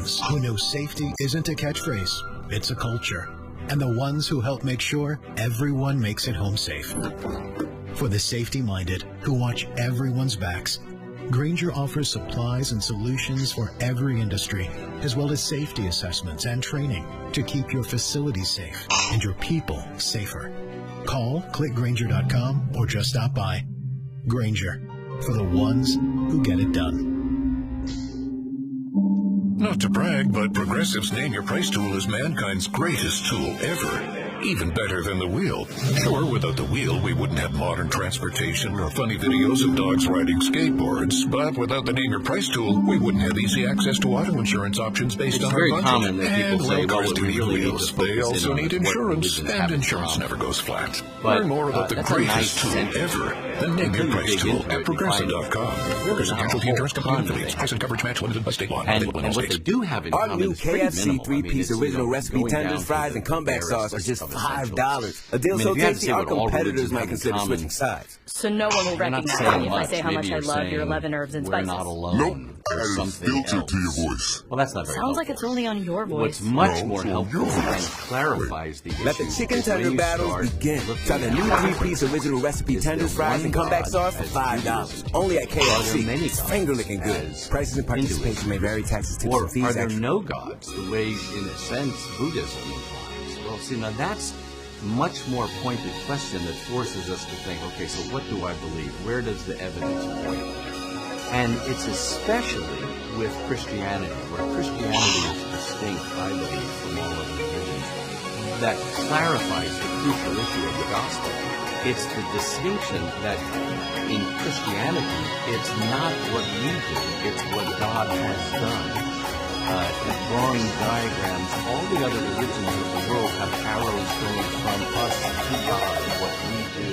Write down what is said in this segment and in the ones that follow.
ones who know safety isn't a catchphrase, it's a culture. And the ones who help make sure everyone makes it home safe. For the safety-minded who watch everyone's backs, Grainger offers supplies and solutions for every industry, as well as safety assessments and training to keep your facilities safe and your people safer. Call, click Grainger.com, or just stop by. Grainger, for the ones who get it done. Not to brag, but Progressive's Name Your Price tool is mankind's greatest tool ever. Even better than the wheel. Sure, without the wheel, we wouldn't have modern transportation or funny videos of dogs riding skateboards. But without the Name Your Price tool, we wouldn't have easy access to auto insurance options based on our budget. It's very common that people say, well, cars do we need really need wheels. to They focus also in on need what insurance, we and insurance never goes flat. But, Learn more about the that's a greatest nice tool sentence. ever. The Name Your Price tool at Progressive.com. Workers and casualty insurance company affiliates. Price and coverage match limited by state law. And what they do have in Our common new is pretty KFC minimal. three-piece original recipe tenders, fries, and comeback sauce are just $5. A deal so tasty, our competitors might consider switching sides. So no one will recognize me if I say how much I love your 11 herbs and spices. We're not alone. Nope. There's something filter else. to your voice. Well, that's not very Sounds like helpful. it's only on your voice. What's much more so helpful yours. and clarifies the issue. Let the chicken is when tender you battles start begin. looking Try the at new how three-piece original recipe is tenders, there fries, one and comeback God sauce for as $5. you Only at Are there KFC. many It's gods finger-licking good. as Prices and participation may vary. Taxes, tips, Or and fees. are there extra. no gods, the way, in a sense, Buddhism implies? Well, see, now that's a much more pointed question that forces us to think, okay, so what do I believe? Where does the evidence point? And it's especially with Christianity, where Christianity is distinct, I believe, from all other religions, that clarifies the crucial issue of the gospel. It's the distinction that in Christianity, it's not what we do, it's what God has done. Drawing diagrams, all the other religions of the world have arrows going from us to God, what we do.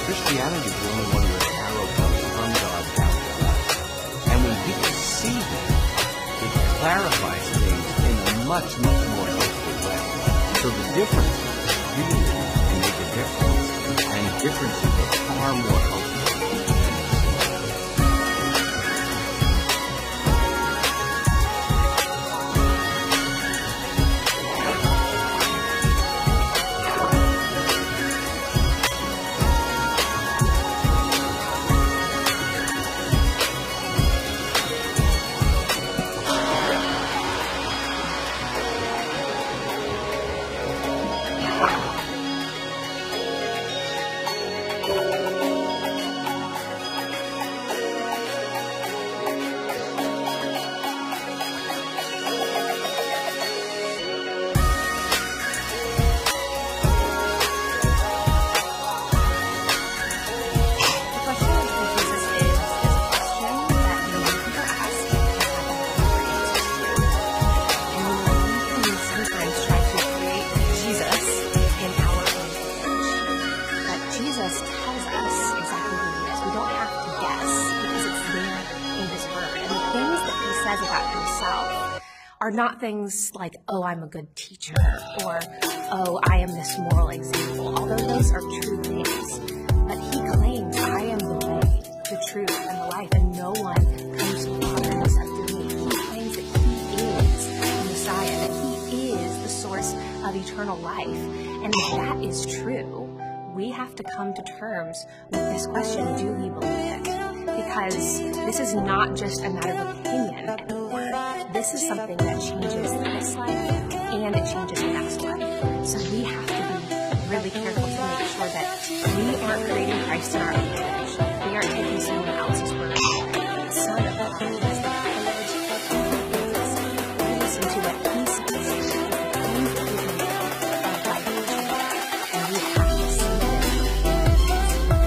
Christianity is the only one where the arrow comes from God down to us. And when people see that, it clarifies things in a much, much more helpful way. So the differences really can make a difference, and differences are far more helpful. Are not things like, oh, I'm a good teacher, or, oh, I am this moral example, although those are true things. But he claims, I am the way, the truth, and the life, and no one comes to the Father except through me. He claims that he is the Messiah, that he is the source of eternal life. And if that is true, we have to come to terms with this question, do we believe it? Because this is not just a matter of opinion anymore. This is something that changes this life and it changes the next life. So we have to be really careful to make sure that we aren't creating Christ in our own image. We aren't taking someone else's word. The Son of God has the privilege of being we listen to what he says. Things that we can make of life and we have to see it.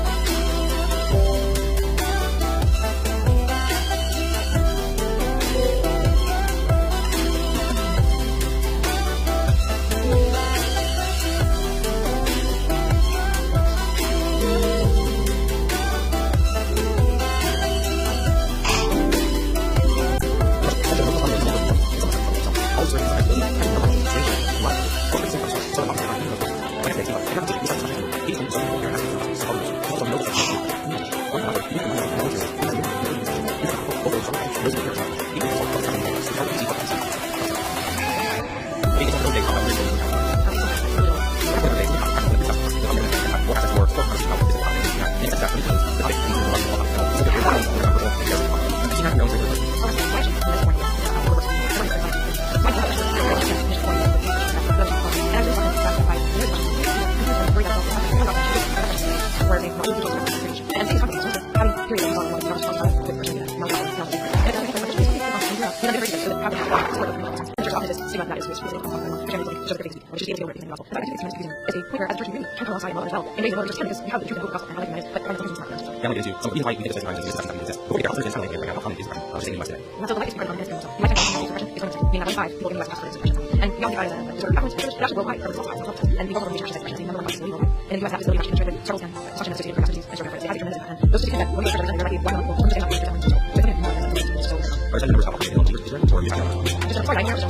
shows the basic which is the able to get the gospel. And I think it's pointer as a church community can come alongside model as well. And raise the just because you have the truth and the gospel and how they unite, but it's smart. Yeah, I'm going to get into some reason why we get this as is something that before we get our first kind of like how common is saying about today. And so the life is part of the so you might find suppression is going to mean that 95 people in the US pass suppression. And we all divide the sort of government it actually worldwide for the and we also have the suppression number one facility worldwide. And the US has facility actually contributed several times such an associated with and sort of they have tremendous impact. And those two that one of the represent already one level from the number of so we're going to so or is that number of population or you have it's a 49 years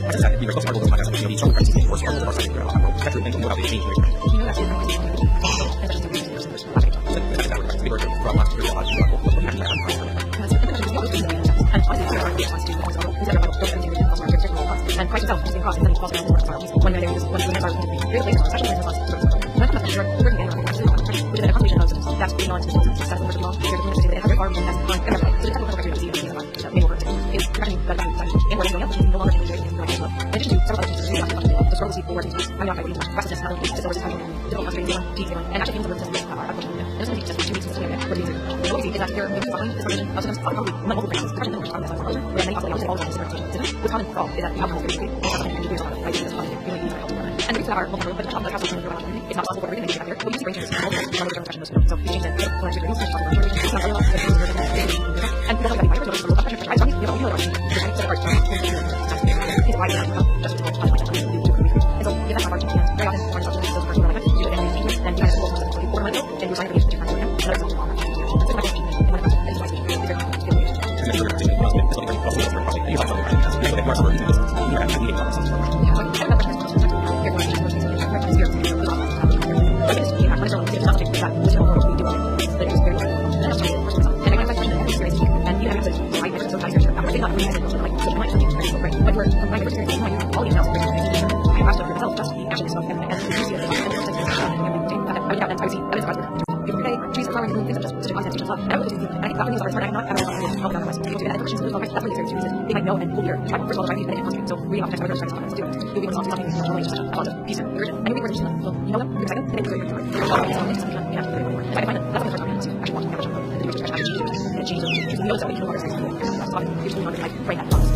I just said, we were close to our goals of podcast, we strong friends, for our goals of our side, that's really thinking about the change. You know that's and price itself is cost and then cost when there is when we are really especially when it's you're working in within a combination of that's being on successful for the long period of time every farm has on every so the technical criteria that may work is actually that in what is going on no longer in addition to several other things the struggle see for working I'm not going to process not only just over time difficult concentrating detailing and actually things that are and it's going to take just 2 weeks to explain it what we see is that there is behind this version of sometimes probably multiple things especially when we're talking about where many people all the different what's common for all is that the outcome is and the reason our multiple but the house is it's not possible for everything to get there but we see ranges of so we change that and we don't have they might know and will hear first of all trying to get so reading off text whether it's trying to do it you'll be able to talk about a piece of urgent and you'll be so you know what you're excited and it's if I find it that's the first time I actually want to have and change it you know that we can work usually on like break that process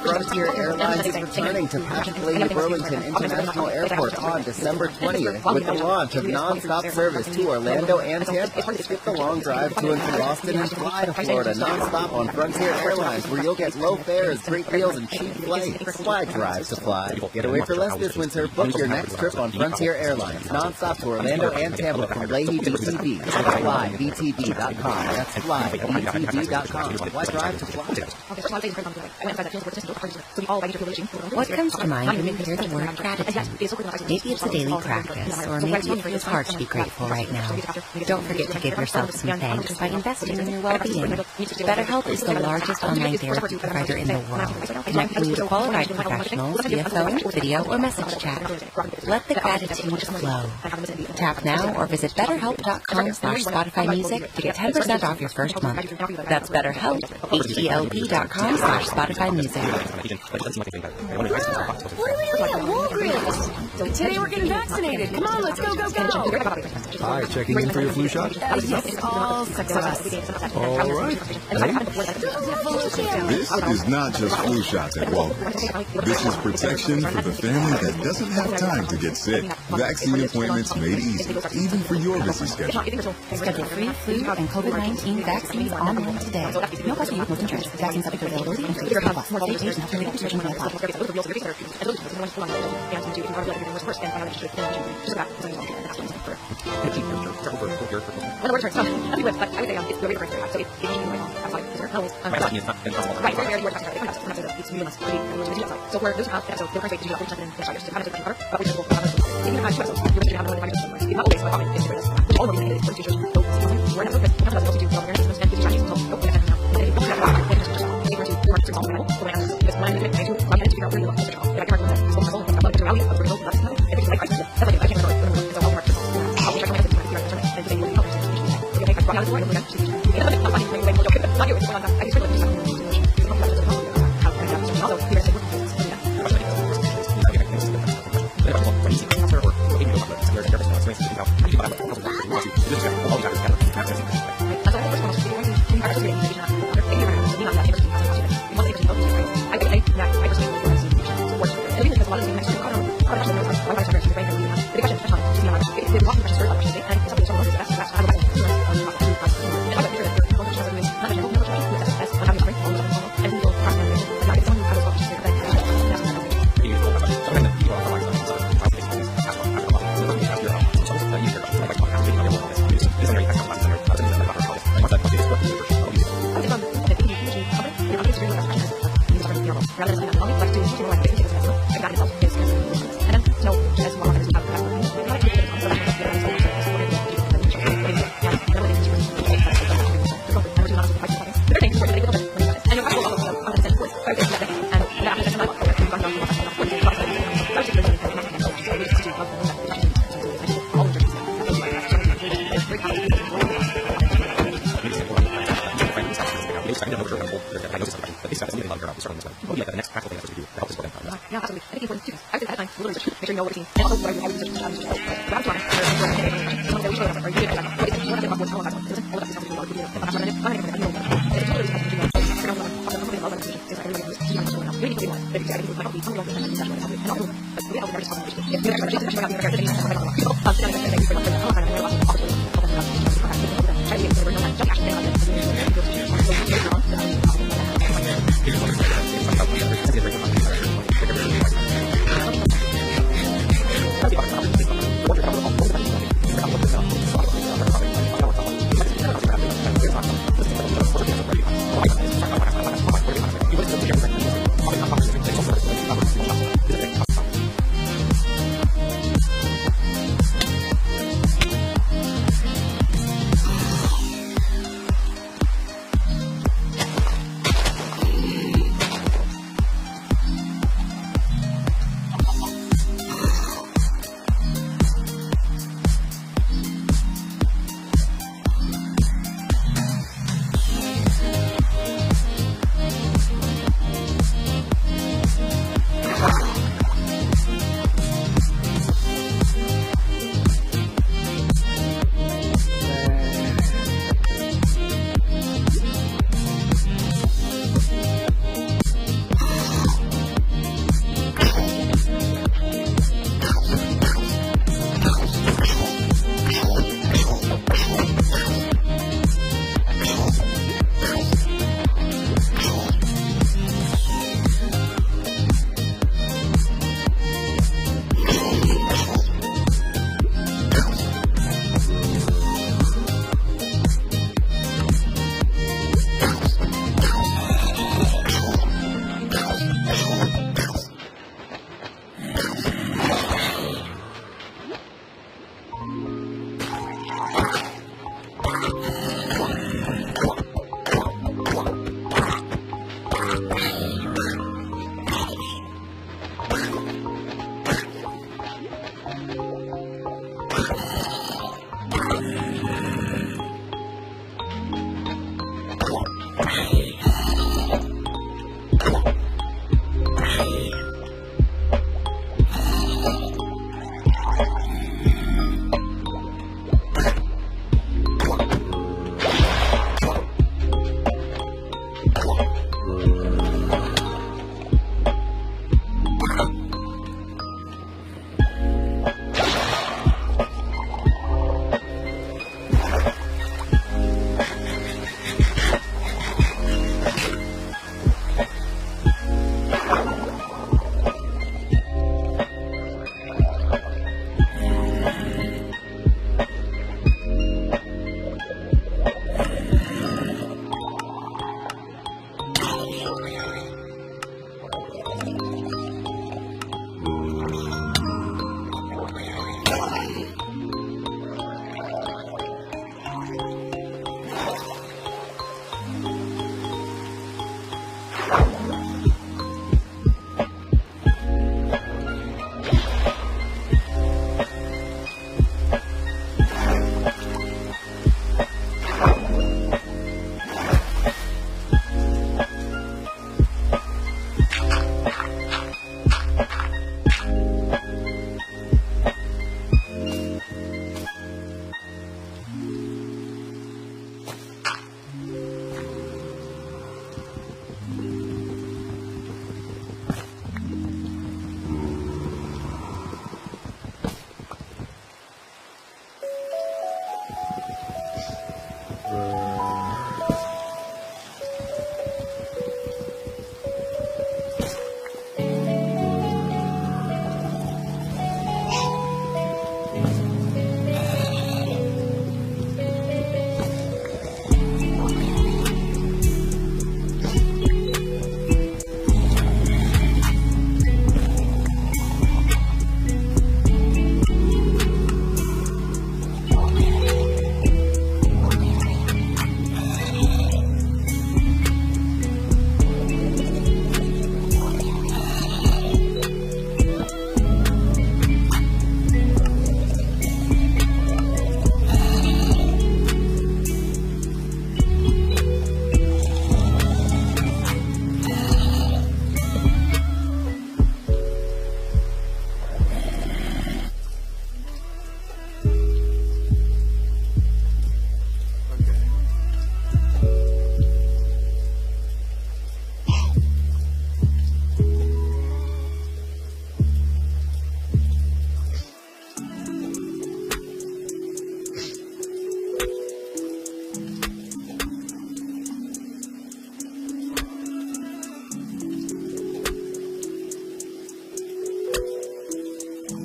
Frontier Airlines is returning to Patrick Leahy Burlington International Airport on December 20th with the launch of non-stop service to Orlando and Tampa. Skip the long drive to and from Boston and fly to Florida non-stop on Frontier Airlines, where you'll get low fares, great deals, and cheap flights. Why drive to fly? Get away for less this winter. Book your next trip on Frontier Airlines non-stop to Orlando and Tampa from Leahy BTV. That's flybtv.com. That's flybtv.com. Why drive to fly? What comes to mind when you hear the word gratitude? Maybe it's a daily practice, or maybe it feels hard to be grateful right now. Don't forget to give yourself some thanks by investing in your well-being. BetterHelp is the largest online therapy provider in the world, connecting you to qualified professionals via phone, video, or message chat. Let the gratitude flow. Tap now or visit BetterHelp.com/Spotify Music to get 10% off your first month. That's BetterHelp, HELP.com/Spotify Music. Today we're getting vaccinated. Come on, let's go, go, go. Hi, checking in for your flu shot? Yes, all success. All right. This is not just flu shots at Walgreens. This is protection for the family that doesn't have time to get sick. Vaccine appointments made easy, even for your busy schedule. Schedule free flu and COVID-19 vaccines online today. No cost to you, most insurance. Vaccine subject to availability and free cost. More data and health restriction may apply.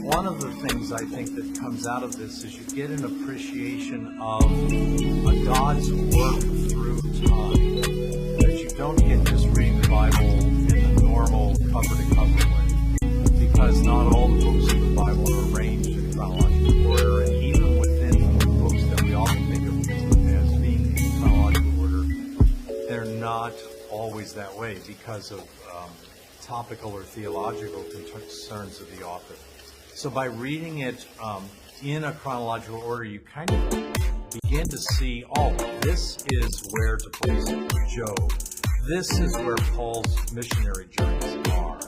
One of the things I think that comes out of this is you get an appreciation of God's work through time. That you don't get just reading the Bible in the normal cover-to-cover way, because not all the books of the Bible are arranged in chronological order, and even within the books that we often think of as being in chronological order, they're not always that way because of topical or theological concerns of the author. So by reading it in a chronological order, you kind of begin to see, oh, this is where to place Job. This is where Paul's missionary journeys are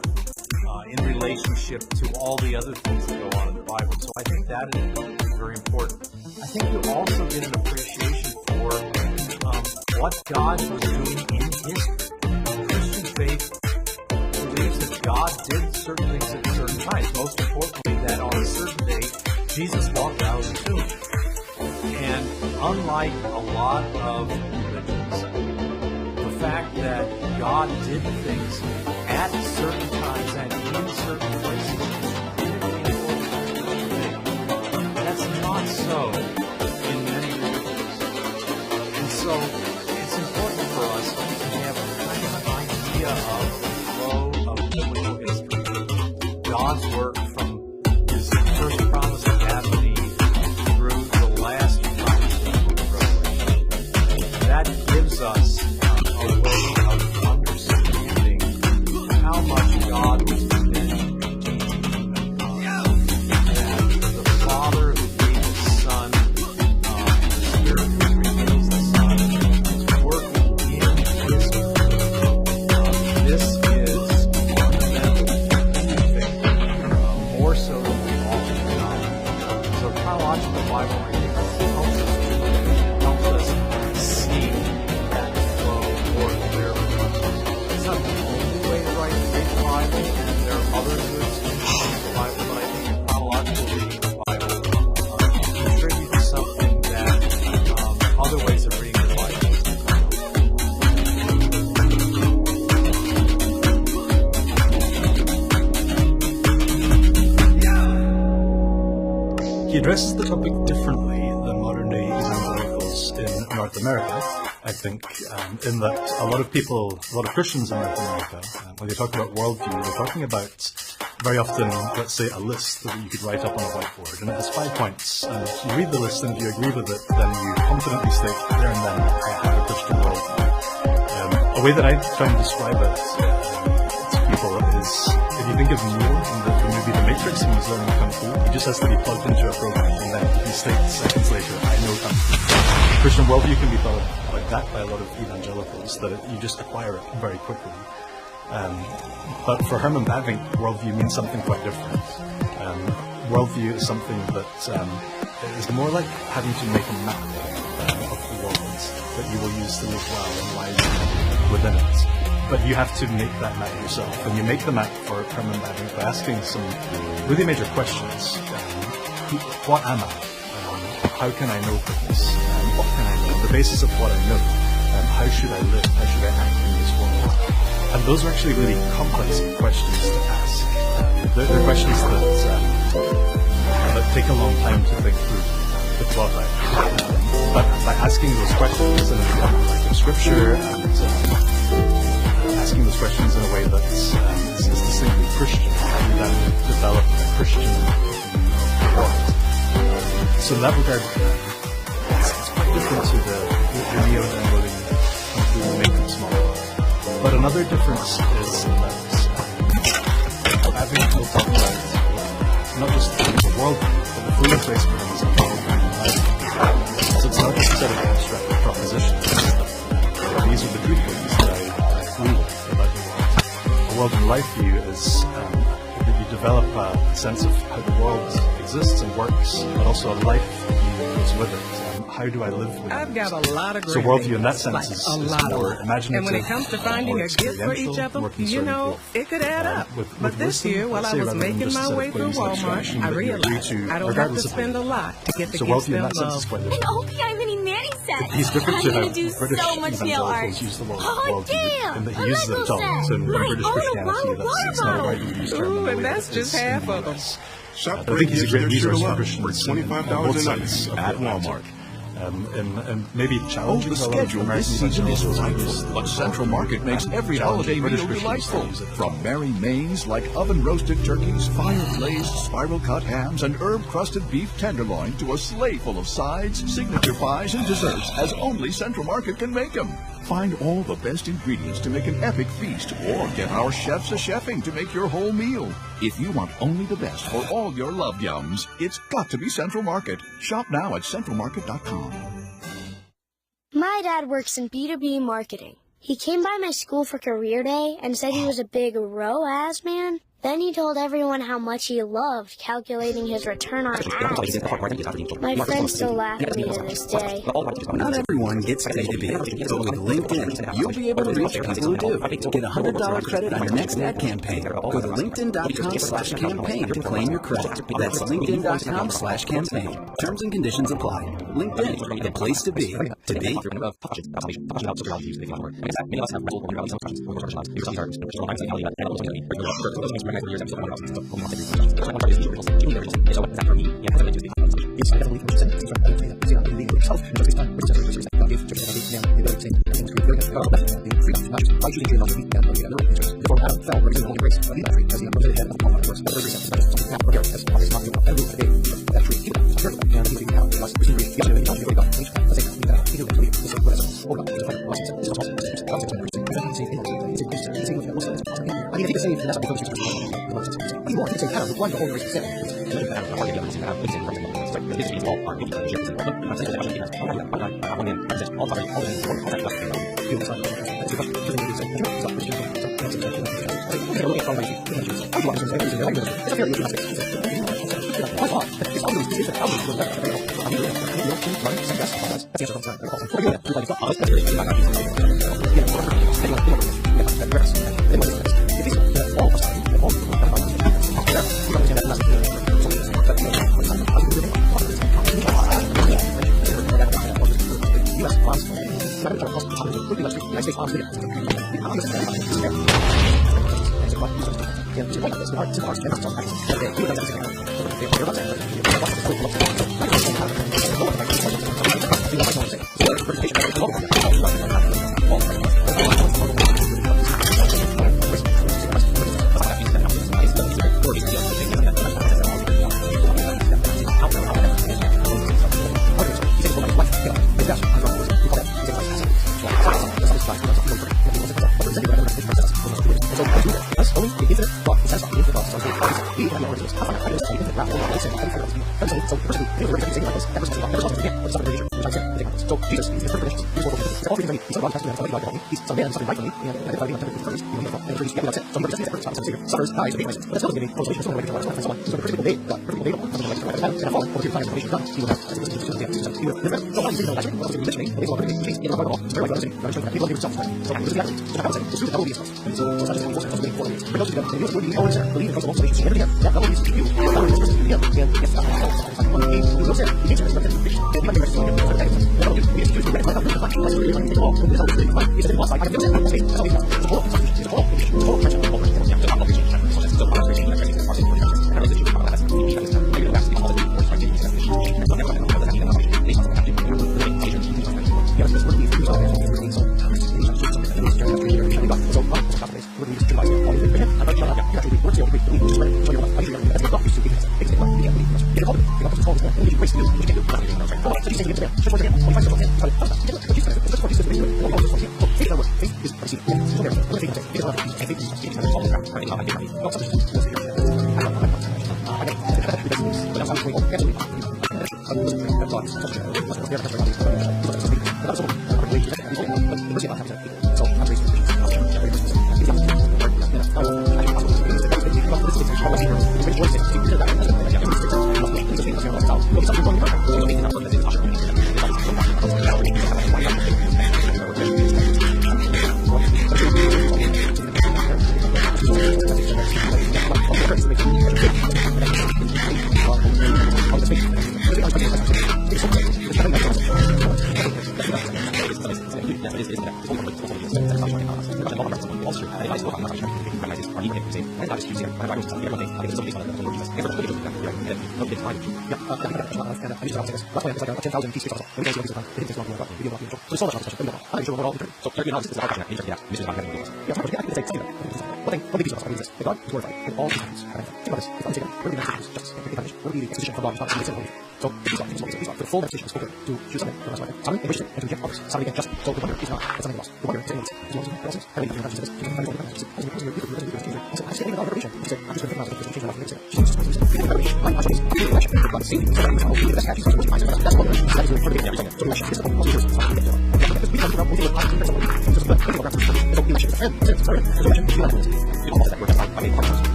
in relationship to all the other things that go on in the Bible. So I think that is very important. I think you also get an appreciation for what God was doing in history. Christian faith believes that God did certain things at certain times. Most importantly, that on a certain day, Jesus walked out of the tomb. And unlike a lot of religions, the fact that God did things at certain times and in certain places, that's not so in many religions. And so it's important for us to have a kind of an idea of biblical history, God's work from his first promise of Adam and Eve through the last promise of Revelation. That gives us a way of understanding how much God was within that the Father who gave his Son, and the Spirit who reveals the Son, is working in history. This is more so than we often know. So chronological Bible reading helps us see that flow more clearly. It's not the only way to read the Bible, and there are other good students of the Bible, but I think chronological reading the Bible contributes something that other ways of reading the Bible. He addresses the topic differently than modern-day evangelicals in North America, I think, in that a lot of Christians in North America, when they talk about worldview, they're talking about very often, let's say, a list that you could write up on a whiteboard, and it has 5 points, and if you read the list and if you agree with it, then you confidently state, there and then, I have a Christian worldview. A way that I try and describe it to people is, if you think of Neo in the movie The Matrix, and he's learning Kung Fu, he just has to be plugged into a program, and then he states seconds later, I know Kung Fu. Christian worldview can be thought of like that by a lot of evangelicals, that you just acquire it very quickly. But for Herman Bavinck, worldview means something quite different. Worldview is something that is more like having to make a map of the world that you will use to live well and wisely within it. But you have to make that map yourself. And you make the map for Herman Bavinck by asking some really major questions. What am I? How can I know things? What can I know? The basis of what I know, how should I live? How should I act in this world? And those are actually really complex questions to ask. They're questions that take a long time to think through, to thought out. But by asking those questions in the context of Scripture and asking those questions in a way that's distinctly Christian, you then develop a Christian view of the world. So in that regard, it's quite different to the neo-downloading including Minecraft model. But another difference is that having people talk about not just the world, but the full embrace becomes a problem in life. So it's not just a set of abstract propositions. These are the good things that I feel about the world. A world in life view is that you develop a sense of how the world exists and works, but also a life view goes with it. How do I live with it? I've got a lot of great So worldview in that things, sense like is more imaginative. And when it comes to finding a gift for each of them, you know, it could add up. But this year, while I was making my way through Walmart, I realized I don't have to spend a lot to get the gifts they'll love. An OPI mini nanny set. He's different to I'm going to do British so much nail art. use the word Oh, damn! and that he uses it at all. So in British Christianity, it's not a widely used term. Ooh, and that's just half of them. I think he's a great resource for Christians for $25 a night at Walmart. And maybe challenging the schedule this season is light, but Central Market makes every holiday meal delightful. From merry mains like oven-roasted turkeys, fire-glazed spiral-cut hams, and herb-crusted beef tenderloin to a sleigh full of sides, signature pies, and desserts as only Central Market can make them. Find all the best ingredients to make an epic feast, or get our chefs a chefing to make your whole meal. If you want only the best for all your love yums, it's got to be Central Market. Shop now at centralmarket.com. My dad works in B2B marketing. He came by my school for career day and said he was a big ROAS man. Then he told everyone how much he loved calculating his return on ads. My friends still laugh at me to this day. Not everyone gets paid to be. But with LinkedIn, you'll be able to reach people who do. Get a $100 credit on your next ad campaign. Go to linkedin.com/campaign to claim your credit. That's linkedin.com/campaign. Terms and conditions apply. LinkedIn, the place to be.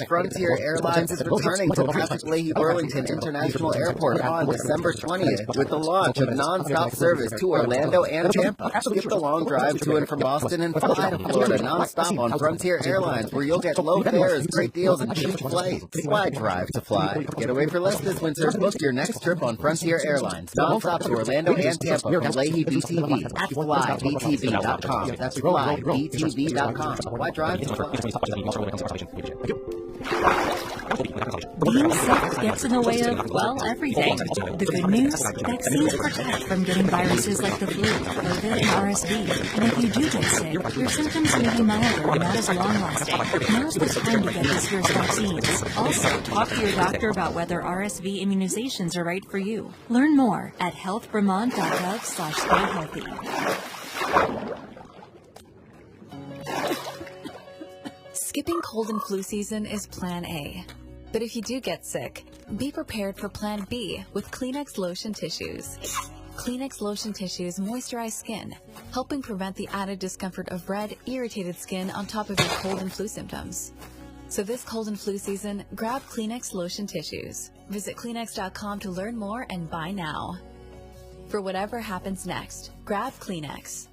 Frontier Airlines is returning to Patrick Leahy Burlington International Airport on December 20th with the launch of non-stop service to Orlando and Tampa. Skip the long drive to and from Boston and fly to Florida non-stop on Frontier Airlines, where you'll get low fares, great deals, and cheap flights. Why drive to fly? Get away for less this winter. Book your next trip on Frontier Airlines non-stop to Orlando and Tampa from Leahy BTV at flybtv.com. That's flybtv.com. Why drive to fly? Being sick gets in the way of, well, everything. The good news? Vaccines protect from getting viruses like the flu, COVID, and RSV. And if you do get sick, your symptoms may be milder and not as long-lasting. Now's the time to get this year's vaccines. Also, talk to your doctor about whether RSV immunizations are right for you. Learn more at healthvermont.gov/stayhealthy. Skipping cold and flu season is Plan A. But if you do get sick, be prepared for Plan B with Kleenex Lotion Tissues. Kleenex Lotion Tissues moisturize skin, helping prevent the added discomfort of red, irritated skin on top of your cold and flu symptoms. So this cold and flu season, grab Kleenex Lotion Tissues. Visit Kleenex.com to learn more and buy now. For whatever happens next, grab Kleenex.